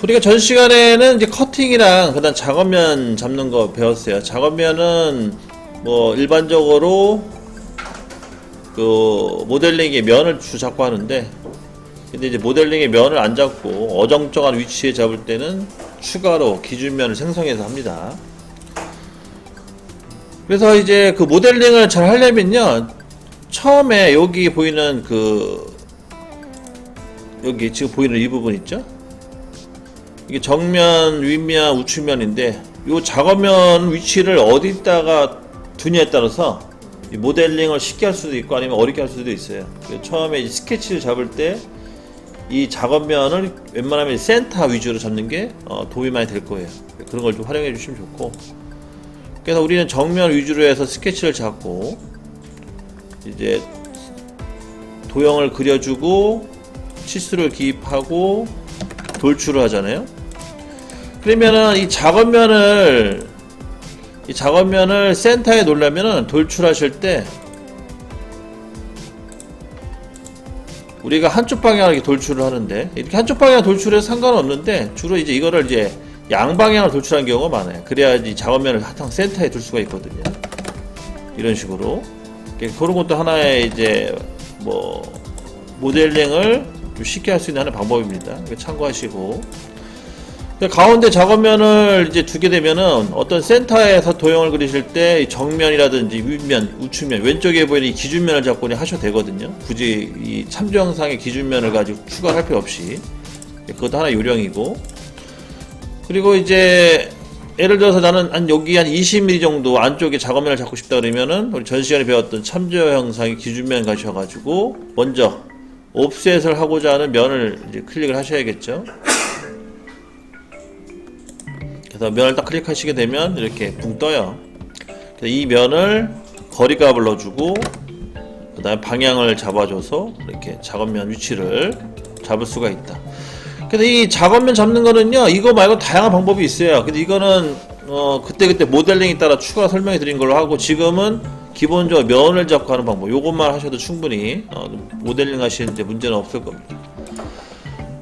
우리가 전 시간에는 이제 커팅이랑 그다음 작업면 잡는 거 배웠어요. 작업면은 뭐 일반적으로 그 모델링의 면을 주 잡고 하는데, 근데 이제 모델링의 면을 안 잡고 어정쩡한 위치에 잡을 때는 추가로 기준면을 생성해서 합니다. 그래서 이제 그 모델링을 잘 하려면요, 처음에 여기 보이는 여기 지금 보이는 이 부분 있죠? 이게 정면, 윗면, 우측면인데 이 작업면 위치를 어디다가 두냐에 따라서 이 모델링을 쉽게 할 수도 있고 아니면 어렵게 할 수도 있어요. 처음에 이 스케치를 잡을 때 이 작업면을 웬만하면 센터 위주로 잡는 게 도움이 많이 될 거예요. 그런 걸 좀 활용해 주시면 좋고, 그래서 우리는 정면 위주로 해서 스케치를 잡고 이제 도형을 그려주고 치수를 기입하고 돌출을 하잖아요. 그러면은 이 작업면을 센터에 놓으려면은 돌출하실 때 우리가 한쪽 방향을 이렇게 돌출을 하는데, 이렇게 한쪽 방향 돌출해서 상관없는데 주로 이제 이거를 이제 양방향을 돌출하는 경우가 많아요. 그래야지 작업면을 항상 센터에 둘 수가 있거든요. 이런 식으로. 그런 것도 하나의 이제 뭐 모델링을 좀 쉽게 할 수 있는 하나의 방법입니다. 참고하시고, 가운데 작업면을 이제 두게 되면은 어떤 센터에서 도형을 그리실 때 정면이라든지 윗면, 우측면, 왼쪽에 보이는 이 기준면을 잡고 하셔도 되거든요. 굳이 이 참조 영상의 기준면을 가지고 추가할 필요 없이. 그것도 하나 요령이고, 그리고 이제 예를 들어서 나는 여기 한 20mm 정도 안쪽에 작업면을 잡고 싶다 그러면은 우리 전 시간에 배웠던 참조 영상의 기준면 가셔가지고 먼저 옵셋을 하고자 하는 면을 이제 클릭을 하셔야겠죠. 그래서 면을 딱 클릭하시게 되면 이렇게 붕 떠요. 그래서 이 면을 거리값을 넣어주고 그 다음에 방향을 잡아줘서 이렇게 작업면 위치를 잡을 수가 있다. 그래서 이 작업면 잡는 거는요, 이거 말고 다양한 방법이 있어요. 근데 이거는 그때 모델링에 따라 추가 설명해 드린 걸로 하고, 지금은 기본적으로 면을 잡고 하는 방법, 요것만 하셔도 충분히 모델링 하시는데 문제는 없을 겁니다.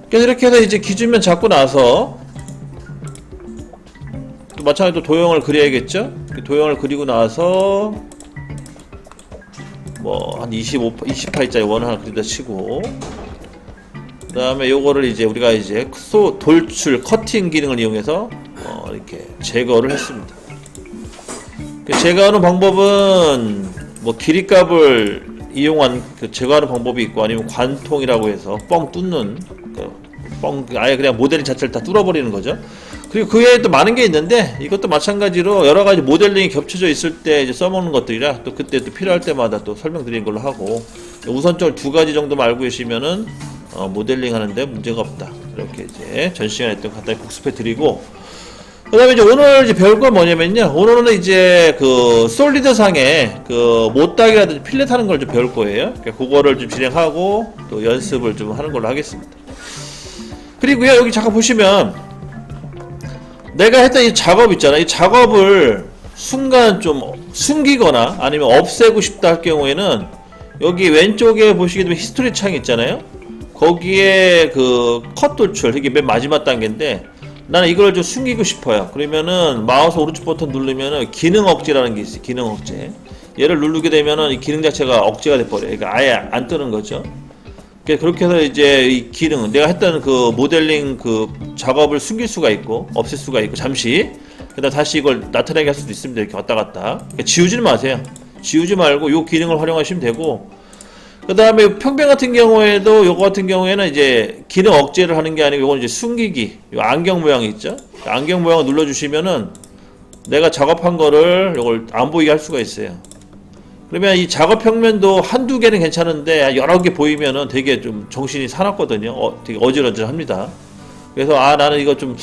그래서 이렇게 해서 이제 기준면 잡고 나서 또 마찬가지로 도형을 그려야겠죠. 도형을 그리고 나서 뭐 한 28짜리 원 하나 그리다 치고, 그 다음에 요거를 이제 우리가 이제 돌출 커팅 기능을 이용해서 이렇게 제거를 했습니다. 제거하는 방법은 뭐 길이값을 이용한 제거하는 방법이 있고, 아니면 관통이라고 해서 뻥 뚫는 아예 그냥 모델링 자체를 다 뚫어버리는 거죠. 그리고 그 외에 또 많은 게 있는데, 이것도 마찬가지로 여러 가지 모델링이 겹쳐져 있을 때 이제 써먹는 것들이라 또 그때 또 필요할 때마다 또 설명드리는 걸로 하고, 우선적으로 두 가지 정도만 알고 계시면은 모델링 하는데 문제가 없다. 이렇게 이제 전 시간에 했던 간단히 복습해 드리고, 그 다음에 이제 오늘 이제 배울 건 뭐냐면요, 오늘은 이제 그 솔리드 상에 못따기라든지 필렛 하는 걸 좀 배울 거예요. 그러니까 그거를 좀 진행하고 또 연습을 좀 하는 걸로 하겠습니다. 그리고요, 여기 잠깐 보시면 내가 했던 이 작업 있잖아요. 이 작업을 순간 좀 숨기거나 아니면 없애고 싶다 할 경우에는 여기 왼쪽에 보시게 되면 히스토리 창이 있잖아요. 거기에 컷 돌출, 이게 맨 마지막 단계인데, 나는 이걸 좀 숨기고 싶어요. 그러면은 마우스 오른쪽 버튼 누르면은 기능 억제라는 게 있어요. 기능 억제. 얘를 누르게 되면은 이 기능 자체가 억제가 돼버려요. 그러니까 아예 안 뜨는 거죠. 그렇게 해서 이제 이 기능, 내가 했던 모델링 작업을 숨길 수가 있고 없앨 수가 있고, 잠시 그다음 다시 이걸 나타나게 할 수도 있습니다. 이렇게 왔다 갔다. 그러니까 지우지는 마세요. 지우지 말고 이 기능을 활용하시면 되고, 그 다음에 평면 같은 경우에도 요거 같은 경우에는 이제 기능 억제를 하는 게 아니고, 요건 이제 숨기기. 요 안경 모양이 있죠. 안경 모양을 눌러주시면은 내가 작업한 거를 요걸 안 보이게 할 수가 있어요. 그러면 이 작업 평면도 한두 개는 괜찮은데 여러 개 보이면은 되게 좀 정신이 사납거든요. 되게 어질어질합니다. 그래서 나는 이거 좀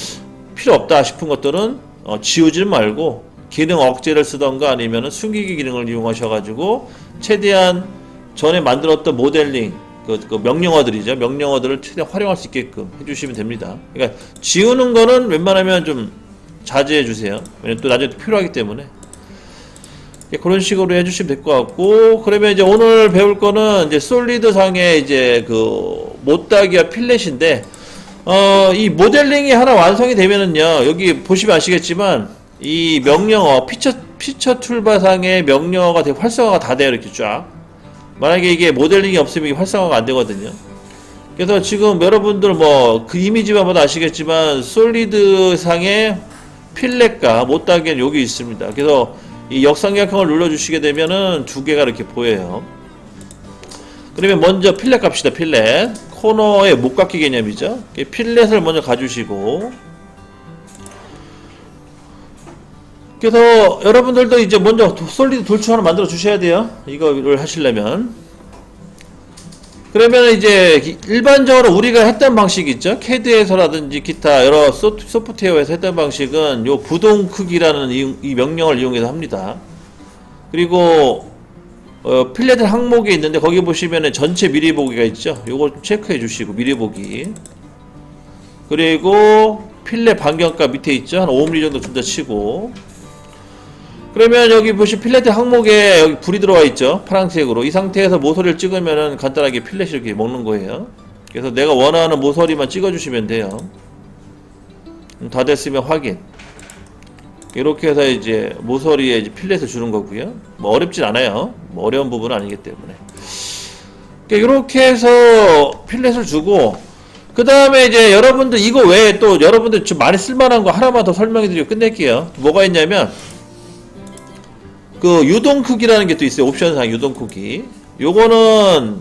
필요 없다 싶은 것들은 지우지는 말고 기능 억제를 쓰던가 아니면은 숨기기 기능을 이용하셔가지고 최대한 전에 만들었던 모델링 명령어들이죠. 명령어들을 최대한 활용할 수 있게끔 해주시면 됩니다. 그러니까 지우는 거는 웬만하면 좀 자제해 주세요. 왜냐면 또 나중에 또 필요하기 때문에. 그런 식으로 해주시면 될 것 같고, 그러면 이제 오늘 배울 거는 이제 솔리드 상의 이제 못따기와 필렛인데, 이 모델링이 하나 완성이 되면은요, 여기 보시면 아시겠지만, 이 명령어, 피처 툴바상의 명령어가 되게 활성화가 다 돼요, 이렇게 쫙. 만약에 이게 모델링이 없으면 이게 활성화가 안 되거든요. 그래서 지금 여러분들 뭐, 그 이미지만 봐도 아시겠지만, 솔리드 상의 필렛과 못다기는 여기 있습니다. 그래서 이 역삼각형을 눌러주시게 되면은 두 개가 이렇게 보여요. 그러면 먼저 필렛 갑시다. 필렛 코너의 못깎기 개념이죠. 필렛을 먼저 가주시고, 그래서 여러분들도 이제 먼저 솔리드 돌출 하나 만들어 주셔야 돼요. 이거를 하시려면. 그러면 이제 일반적으로 우리가 했던 방식 있죠. 캐드에서라든지 기타 여러 소프트웨어에서 했던 방식은 요 부동 크기라는 이 명령을 이용해서 합니다. 그리고 필렛 항목이 있는데 거기 보시면은 전체 미리 보기가 있죠. 요거 좀 체크해 주시고 미리 보기. 그리고 필렛 반경값 밑에 있죠. 한 5mm 정도 준다 치고. 그러면 여기 보시 필렛 항목에 여기 불이 들어와 있죠. 파란색으로. 이 상태에서 모서리를 찍으면은 간단하게 필렛이 이렇게 먹는 거예요. 그래서 내가 원하는 모서리만 찍어 주시면 돼요. 다 됐으면 확인. 이렇게 해서 이제 모서리에 이제 필렛을 주는 거고요. 뭐 어렵진 않아요. 뭐 어려운 부분은 아니기 때문에. 이렇게 해서 필렛을 주고, 그 다음에 이제 여러분들 이거 외에 또 여러분들 좀 많이 쓸만한 거 하나만 더 설명해 드리고 끝낼게요. 뭐가 있냐면, 그 유동 크기라는 게 또 있어요. 옵션상 유동 크기. 요거는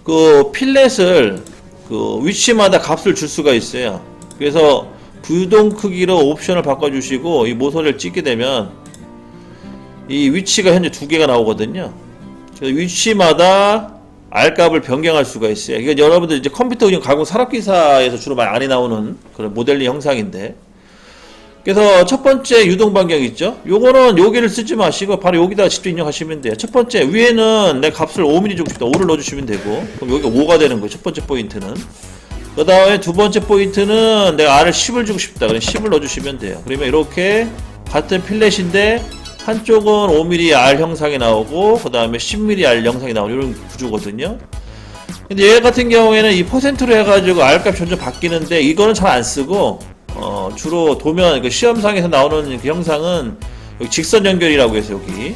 그 필렛을 그 위치마다 값을 줄 수가 있어요. 그래서 부동 크기로 옵션을 바꿔주시고 이 모서리를 찍게 되면 이 위치가 현재 두 개가 나오거든요. 그래서 위치마다 R값을 변경할 수가 있어요. 이게 여러분들 이제 컴퓨터 운영 가공 산업기사에서 주로 많이 나오는 그런 모델링 형상인데, 그래서 첫 번째 유동 반경 있죠? 요거는 여기를 쓰지 마시고 바로 여기다가 직접 입력하시면 돼요. 첫 번째 위에는 내 값을 5mm 주고 싶다. 5를 넣어주시면 되고, 그럼 여기가 5가 되는 거예요. 첫 번째 포인트는. 그 다음에 두 번째 포인트는 내가 R을 10을 주고 싶다. 그럼 10을 넣어주시면 돼요. 그러면 이렇게 같은 필렛인데 한쪽은 5mm R 형상이 나오고 그 다음에 10mm R 형상이 나오는 이런 구조거든요. 근데 얘 같은 경우에는 이 퍼센트로 해가지고 R 값이 점점 바뀌는데 이거는 잘 안 쓰고 주로 도면 그 시험상에서 나오는 그 형상은 여기 직선 연결이라고 해서 여기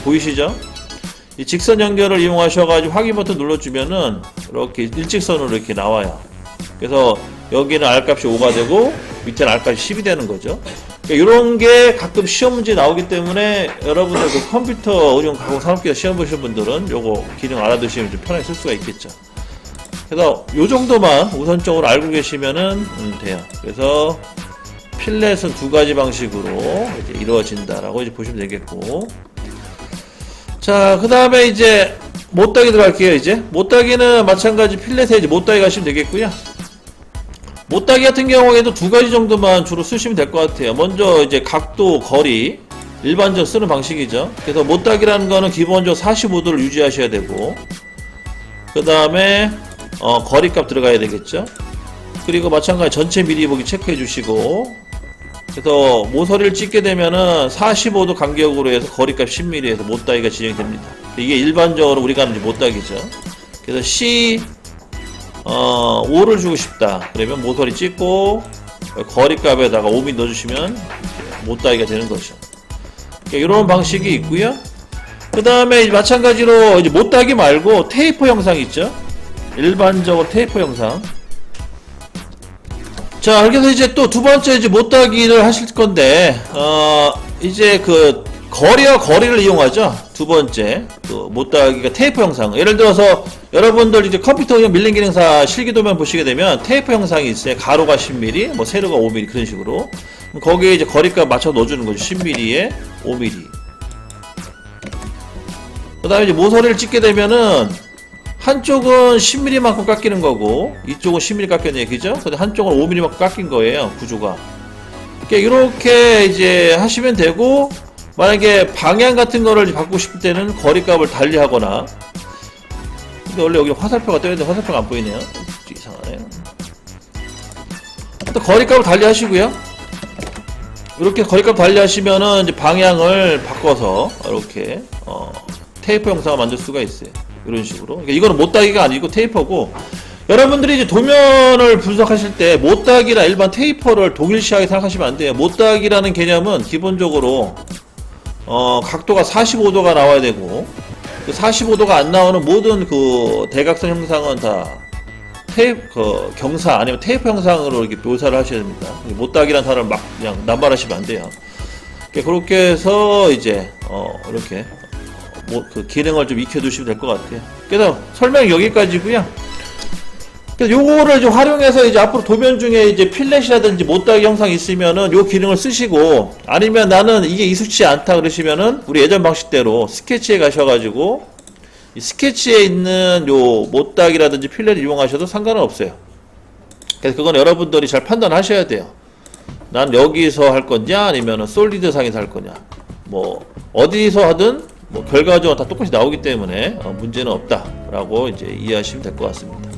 보이시죠? 이 직선 연결을 이용하셔가지고 확인 버튼 눌러주면은 이렇게 일직선으로 이렇게 나와요. 그래서 여기는 R값이 5가 되고 밑에는 R값이 10이 되는 거죠. 그러니까 이런 게 가끔 시험 문제 나오기 때문에 여러분들 그 컴퓨터 운용 가공 산업기사 시험 보신 분들은 요거 기능 알아두시면 좀 편하게 쓸 수가 있겠죠. 그래서 요 정도만 우선적으로 알고 계시면은 돼요. 그래서 필렛은 두 가지 방식으로 이제 이루어진다라고 이제 보시면 되겠고, 자, 그 다음에 이제 못따기 들어갈게요. 이제 못따기는 마찬가지 필렛에 이제 못따기 가시면 되겠고요. 못따기 같은 경우에도 두 가지 정도만 주로 쓰시면 될 것 같아요. 먼저 이제 각도, 거리, 일반적으로 쓰는 방식이죠. 그래서 못따기라는 거는 기본적으로 45도를 유지하셔야 되고, 그 다음에 거리값 들어가야 되겠죠. 그리고 마찬가지 전체 미리 보기 체크해 주시고, 그래서 모서리를 찍게 되면은 45도 간격으로 해서 거리값 10mm에서 못따기가 진행이 됩니다. 이게 일반적으로 우리가 하는 못따기죠. 그래서 C 5를 주고 싶다. 그러면 모서리 찍고 거리값에다가 5mm 넣어주시면 못따기가 되는 거죠. 이런 방식이 있고요. 그 다음에 마찬가지로 이제 못따기 말고 테이퍼 형상 있죠. 일반적으로 테이퍼 형상. 자, 그래서 이제 또 두 번째 이제 못따기를 하실 건데, 이제 그 거리와 거리를 이용하죠. 두 번째 그 못따기가 테이퍼 형상. 예를 들어서 여러분들 이제 컴퓨터 밀링 기능사 실기도면 보시게 되면 테이퍼 형상이 있어요. 가로가 10mm, 뭐 세로가 5mm 그런 식으로. 거기에 이제 거리값 맞춰 넣어주는 거죠. 10mm에 5mm. 그 다음에 이제 모서리를 찍게 되면은 한쪽은 10mm만큼 깎이는 거고 이쪽은 10mm 깎였는 얘기죠. 근데 한쪽은 5mm만큼 깎인 거예요. 구조가. 이렇게 이제 하시면 되고, 만약에 방향 같은 거를 바꾸고 싶을 때는 거리값을 달리하거나. 근데 원래 여기 화살표가 떠있는데 화살표가 안 보이네요. 이상하네요. 또 거리값을 달리하시고요. 이렇게 거리값 달리하시면은 이제 방향을 바꿔서 이렇게 테이퍼 형상을 만들 수가 있어요. 이런 식으로. 그러니까 이거는 못따기가 아니고 테이퍼고, 여러분들이 이제 도면을 분석하실 때 못따기나 일반 테이퍼를 동일시하게 생각하시면 안 돼요. 못따기라는 개념은 기본적으로 각도가 45도가 나와야 되고, 그 45도가 안 나오는 모든 그 대각선 형상은 다 경사 아니면 테이프 형상으로 이렇게 묘사를 하셔야 됩니다. 못따기라는 단어를 막 그냥 남발하시면 안 돼요. 그렇게 해서 이제 이렇게 그 기능을 좀 익혀두시면 될 것 같아요. 그래서 설명 여기까지고요. 그래서 요거를 좀 활용해서 이제 앞으로 도면 중에 이제 필렛이라든지 못따기 형상이 있으면은 요 기능을 쓰시고, 아니면 나는 이게 익숙치 않다 그러시면은 우리 예전 방식대로 스케치에 가셔가지고 이 스케치에 있는 요 못따기라든지 필렛을 이용하셔도 상관은 없어요. 그래서 그건 여러분들이 잘 판단하셔야 돼요. 난 여기서 할 거냐 아니면은 솔리드 상에서 할 거냐, 뭐 어디서 하든 뭐 결과적으로 다 똑같이 나오기 때문에 문제는 없다라고 이제 이해하시면 될 것 같습니다.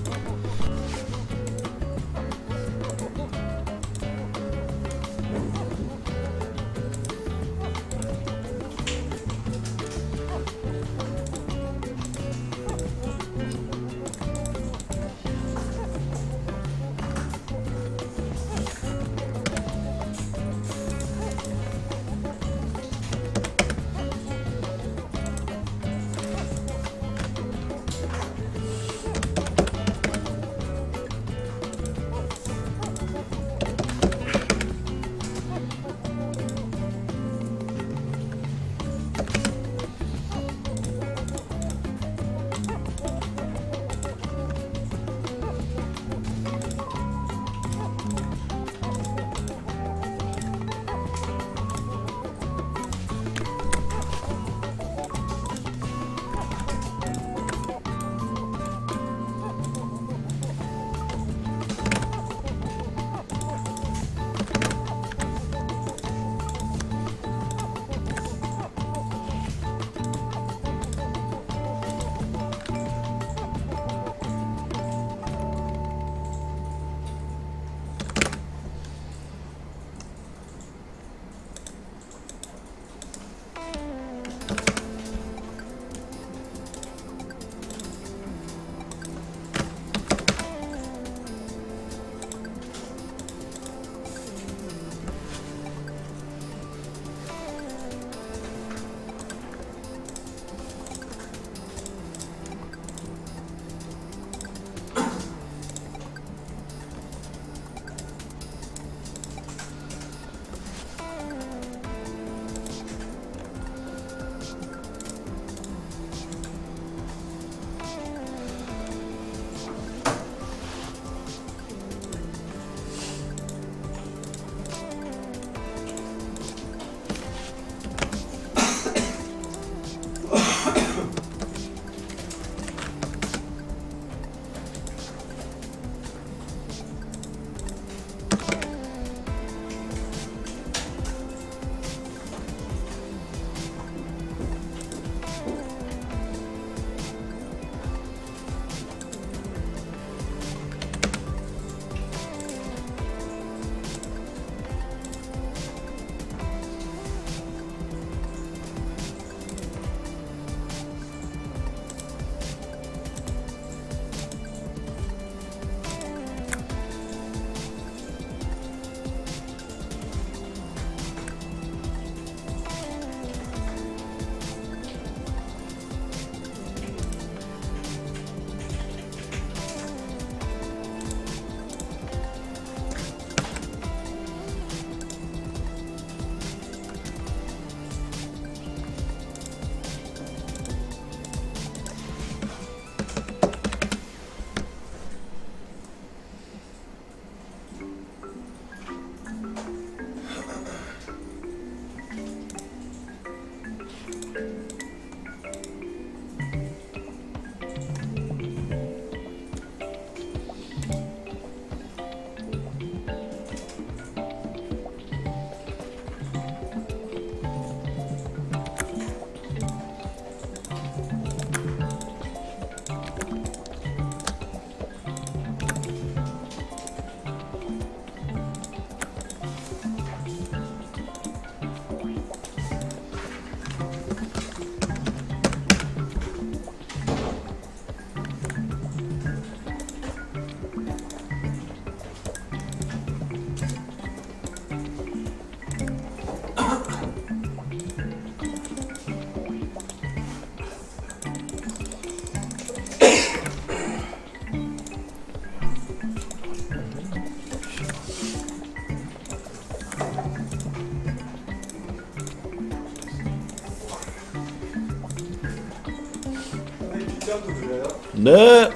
뒷장도 드려요? 네.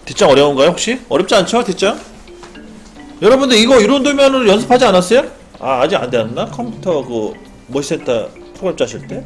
뒷장 어려운가요 혹시? 어렵지 않죠 뒷장? 여러분들 이거 이런 도면을 연습하지 않았어요? 아 아직 안 되었나? 컴퓨터 그 머신센터 프로그램 짜실 때?